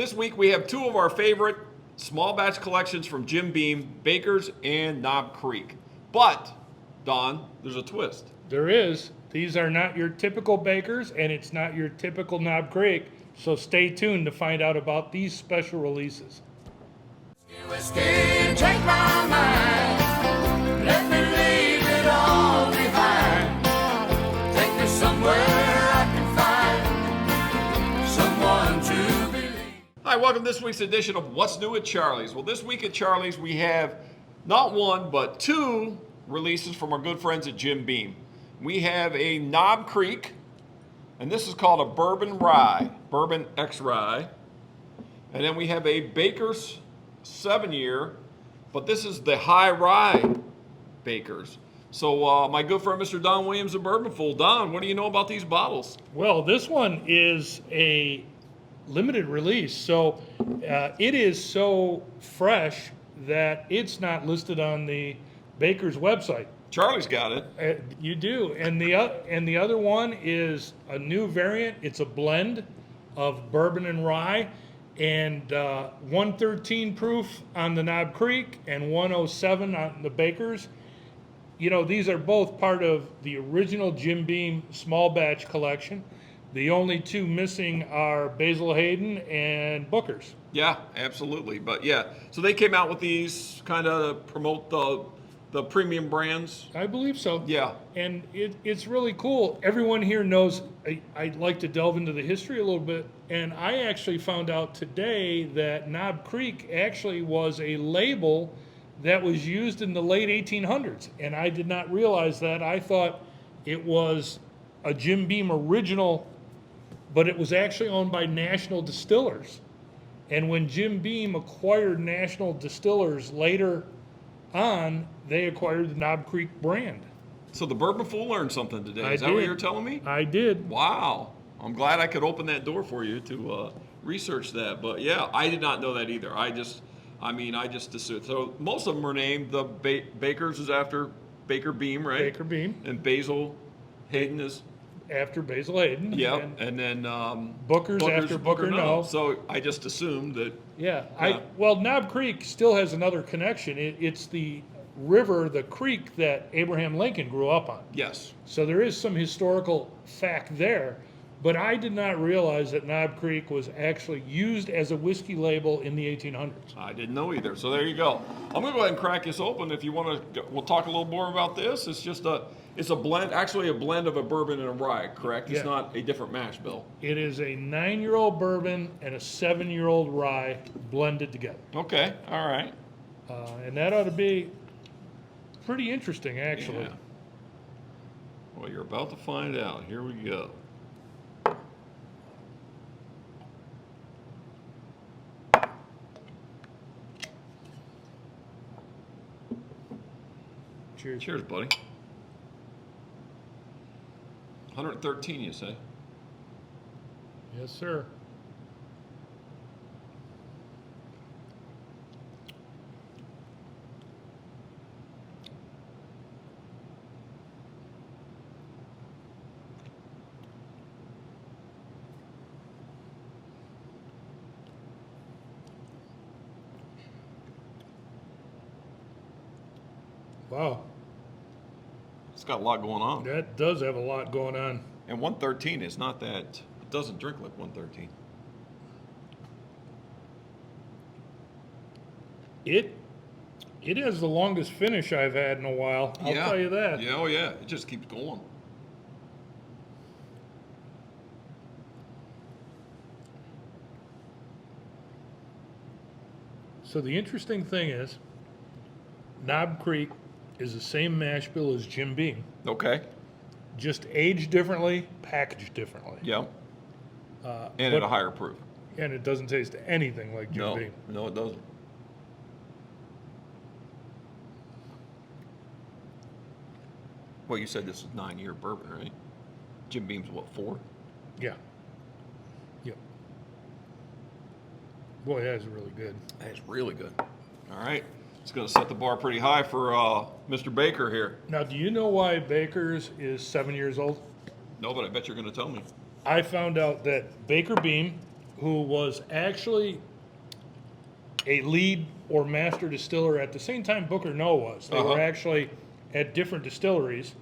This week we have two of our favorite small batch collections from Jim Beam, Baker's and Knob Creek. But, Don, there's a twist. There is. These are not your typical Baker's, and it's not your typical Knob Creek, so stay tuned to find out about these special releases. Whiskey, take my mind. Let me leave it all behind. Take me somewhere I can find someone to believe. Hi, welcome to this week's edition of What's New at Charlie's. Well, this week at Charlie's we have not one, but two releases from our good friends at Jim Beam. We have a Knob Creek, and this is called a Bourbon Rye, Bourbon X Rye. And then we have a Baker's 7-year, but this is the High Rye Baker's. So my good friend Mr. Don Williams of Bourbon Fool. Don, what do you know about these bottles? Well, this one is a limited release, so it is so fresh that it's not listed on the Baker's website. Charlie's got it. You do, and the other one is a new variant. It's a blend of bourbon and rye, and 113 proof on the Knob Creek and 107 on the Baker's. You know, these are both part of the original Jim Beam small batch collection. The only two missing are Basil Hayden and Booker's. Yeah, absolutely. But yeah, so they came out with these kind of promote the premium brands. I believe so. Yeah. And it's really cool. Everyone here knows I'd like to delve into the history a little bit. And I actually found out today that Knob Creek actually was a label that was used in the late 1800s. And I did not realize that. I thought it was a Jim Beam original, but it was actually owned by National Distillers. And when Jim Beam acquired National Distillers later on, they acquired the Knob Creek brand. So the Bourbon Fool learned something today. Is that did. what you're telling me? I did. Wow. I'm glad I could open that door for you to research that. But yeah, I did not know that either. I just assumed. So most of them are named. The Baker's is after Baker Beam, right? Baker Beam. And Basil Hayden is After Basil Hayden. yep. And then Booker's after Booker No. So I just assumed that. Yeah. Yeah. Well, Knob Creek still has another connection. It's the river, the creek that Abraham Lincoln grew up on. Yes. So there is some historical fact there. But I did not realize that Knob Creek was actually used as a whiskey label in the 1800s. I didn't know either. So there you go. I'm gonna go ahead and crack this open. If you want to, we'll talk a little more about this. It's a blend, actually a blend of a bourbon and a rye, correct? It's Yeah. not a different mash bill. It is a 9-year-old bourbon and a 7-year-old rye blended together. Okay, all right. And that ought to be pretty interesting, actually. Yeah. Well, you're about to find out. Here we go. Cheers. Cheers, buddy. 113, you say? Yes, sir. Wow, It's got a lot going on. that does have a lot going on. And 113 is not that, it doesn't drink like 113. It has the longest finish I've had in a while. I'll tell you that. Yeah, oh yeah. It just keeps going. So the interesting thing is, Knob Creek is the same mash bill as Jim Beam, Okay. just aged differently, packaged differently. Yeah. And but- at a higher proof. And it doesn't taste anything like Jim No, Beam. no, it doesn't. Well, you said this is 9-year bourbon, right? Jim Beam's what, 4? Yeah. Yep. Boy, that is really good. That's really good. All right. It's going to set the bar pretty high for Mr. Baker here. Now, do you know why Baker's is 7 years old? No, but I bet you're going to tell me. I found out that Baker Beam who was actually a lead or master distiller at the same time Booker Noe was. They were actually at different distilleries,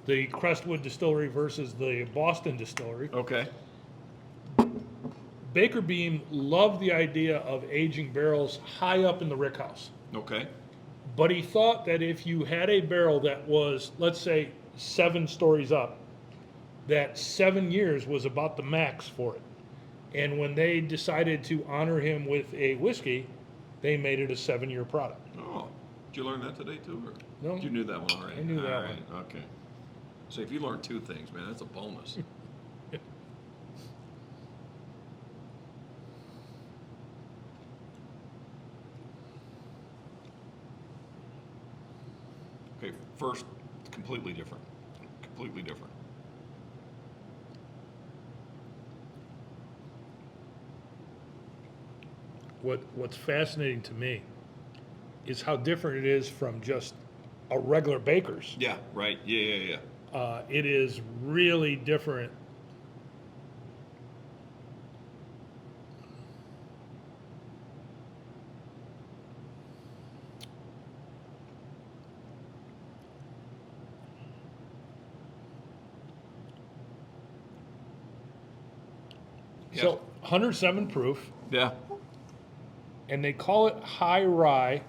the Crestwood Distillery versus the Boston Distillery. Okay. Baker Beam loved the idea of aging barrels high up in the rickhouse. Okay. But he thought that if you had a barrel that was, let's say, 7 stories up, that 7 years was about the max for it. And when they decided to honor him with a whiskey, they made it a 7-year product. Oh, did you learn that today too? Or No. You knew that one already? I knew that All one. right, okay. So if you learn 2 things, man, that's a bonus. Okay, first, completely different. Completely different. What's fascinating to me is how different it is from just a regular baker's. Yeah, right. Yeah. It is really different. Yeah. So 107 proof, Yeah. and they call it High Rye.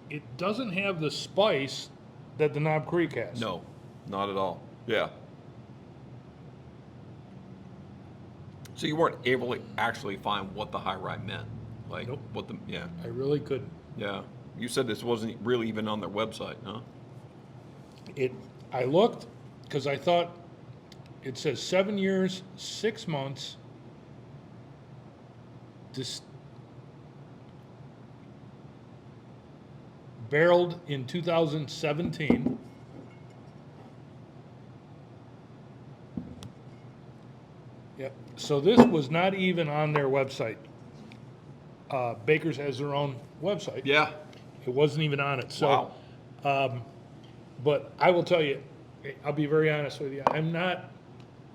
It doesn't have the spice that the Knob Creek has. No, not at all. Yeah. So you weren't able to actually find what the high rye meant, like Nope. what the I really couldn't. yeah. You said this wasn't really even on their website, huh? I looked because I thought it says 7 years, 6 months. Barreled in 2017. Yep. So this was not even on their website. Baker's has their own website. Yeah. It wasn't even on it. So, Wow. but I will tell you, I'll be very honest with you. I'm not,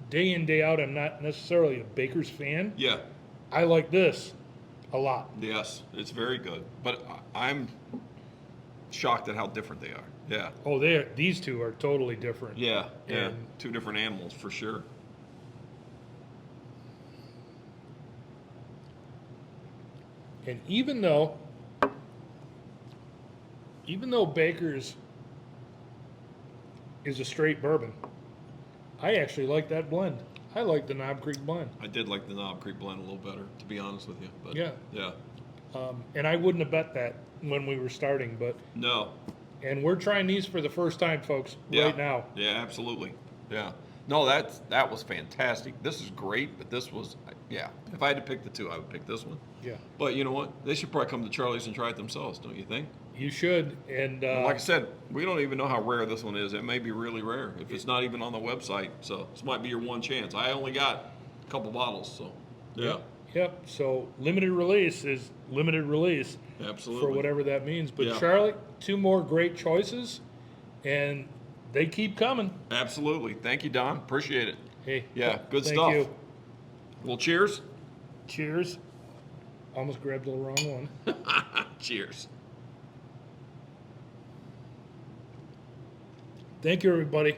day in, day out, I'm not necessarily a Baker's fan. Yeah. I like this a lot. Yes. It's very good, but I'm shocked at how different they are. Yeah. Oh, these two are totally different. Yeah. Yeah. And 2 different animals for sure. And even though Baker's is a straight bourbon, I actually like that blend. I like the Knob Creek blend. I did like the Knob Creek blend a little better, to be honest with you. But Yeah. Yeah. And I wouldn't have bet that when we were starting, but No. and we're trying these for the first time, folks, Yeah. right now. Yeah, absolutely. Yeah. No, that was fantastic. This is great, but this was, yeah. If I had to pick the 2, I would pick this one. Yeah, But you know what? They should probably come to Charlie's and try it themselves, don't you think? you should. And Like I said, we don't even know how rare this one is. It may be really rare if it's not even on the website. So this might be your one chance. I only got a couple bottles, so yeah, yep. So limited release is limited release absolutely. for whatever that means. But Yeah. Charlie, 2 more great choices, and they keep coming. Absolutely. Thank you, Don. Appreciate it. Hey, Yeah, good thank stuff. you. Well, cheers. Cheers. Almost grabbed the wrong one. Cheers. Thank you, everybody.